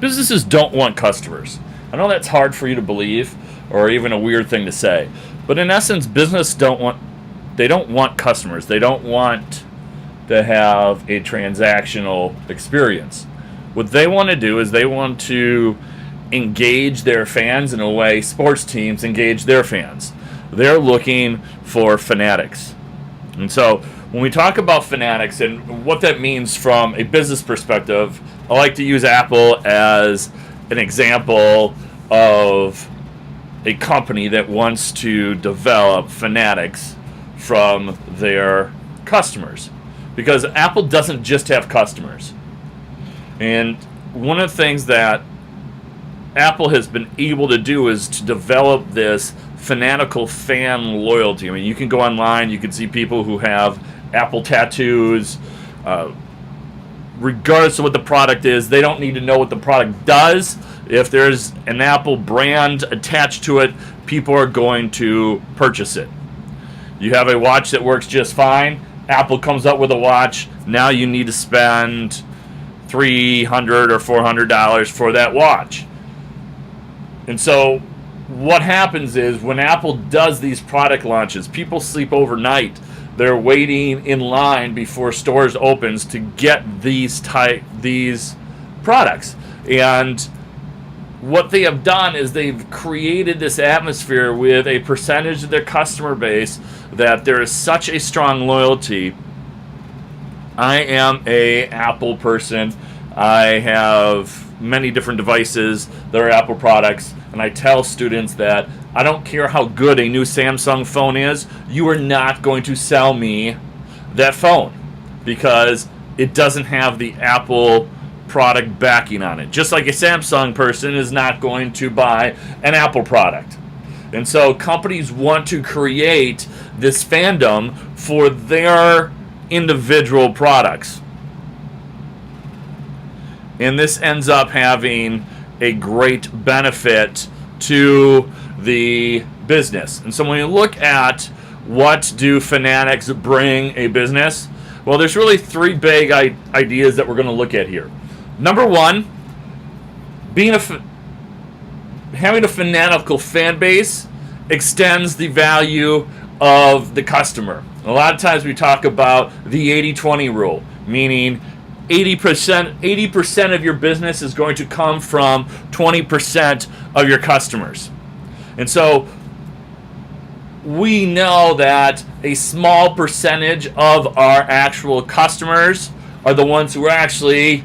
Businesses don't want customers. I know that's hard for you to believe, or even a weird thing to say, but in essence, they don't want customers. They don't want to have a transactional experience. What they want to do is they want to engage their fans in a way sports teams engage their fans. They're looking for fanatics. And so when we talk about fanatics and what that means from a business perspective, I like to use Apple as an example of a company that wants to develop fanatics from their customers. Because Apple doesn't just have customers. And one of the things that Apple has been able to do is to develop this fanatical fan loyalty. I mean, you can go online, you can see people who have Apple tattoos. Regardless of what the product is, they don't need to know what the product does. If there's an Apple brand attached to it, people are going to purchase it. You have a watch that works just fine. Apple comes up with a watch. Now you need to spend $300 or $400 for that watch. And so what happens is when Apple does these product launches, people sleep overnight. They're waiting in line before stores opens to get these products. And what they have done is they've created this atmosphere with a percentage of their customer base that there is such a strong loyalty. I am a Apple person. I have many different devices that are Apple products, and I tell students that I don't care how good a new Samsung phone is, you are not going to sell me that phone because it doesn't have the Apple product backing on it. Just like a Samsung person is not going to buy an Apple product. And so companies want to create this fandom for their individual products. And this ends up having a great benefit to the business. And so when you look at what do fanatics bring a business, well, there's really three big ideas that we're going to look at here. Number one, having a fanatical fan base extends the value of the customer. A lot of times we talk about the 80-20 rule, meaning 80% of your business is going to come from 20% of your customers. And so we know that a small percentage of our actual customers are the ones who are actually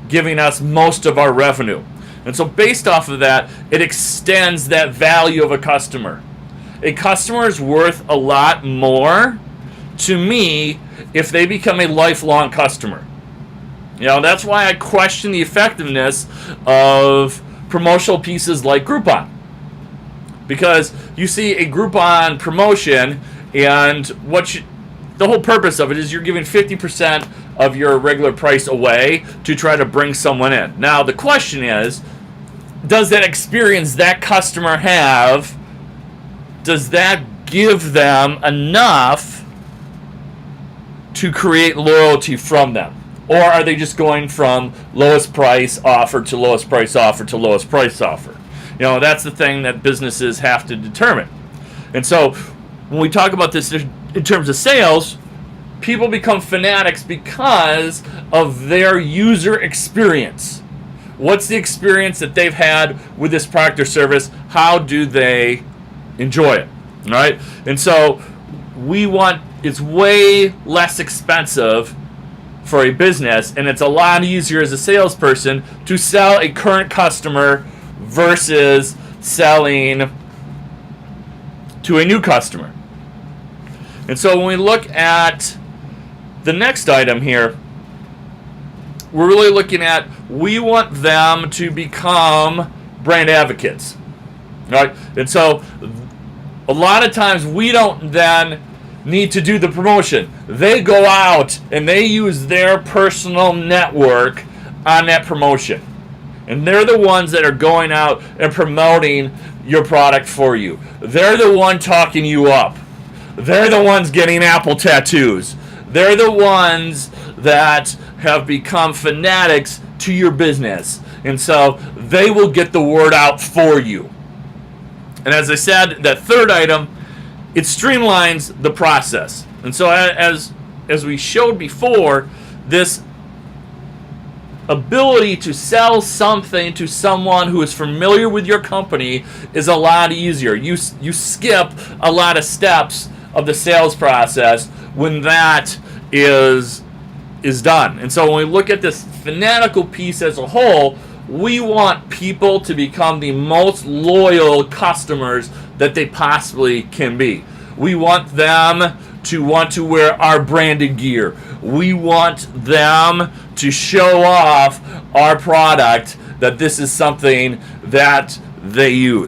giving us most of our revenue. And so based off of that, it extends that value of a customer. A customer is worth a lot more to me if they become a lifelong customer. You know, that's why I question the effectiveness of promotional pieces like Groupon. Because you see a Groupon promotion, and the whole purpose of it is you're giving 50% of your regular price away to try to bring someone in. Now, the question is, does that experience that customer have, does that give them enough to create loyalty from them? Or are they just going from lowest price offer to lowest price offer to lowest price offer? You know, that's the thing that businesses have to determine. And so when we talk about this in terms of sales, people become fanatics because of their user experience. What's the experience that they've had with this product or service? How do they enjoy it? All right? And so it's way less expensive for a business, and it's a lot easier as a salesperson to sell a current customer versus selling to a new customer. And so when we look at the next item here, we're really looking at, we want them to become brand advocates. Right? And so a lot of times we don't then need to do the promotion. They go out and they use their personal network on that promotion. And they're the ones that are going out and promoting your product for you. They're the one talking you up. They're the ones getting Apple tattoos. They're the ones that have become fanatics to your business. And so they will get the word out for you. And as I said, that third item, it streamlines the process. And so as we showed before, this ability to sell something to someone who is familiar with your company is a lot easier. You skip a lot of steps of the sales process when that is done. And so when we look at this Fanatical piece as a whole, we want people to become the most loyal customers that they possibly can be. We want them to want to wear our branded gear. We want them to show off our product, that this is something that they use.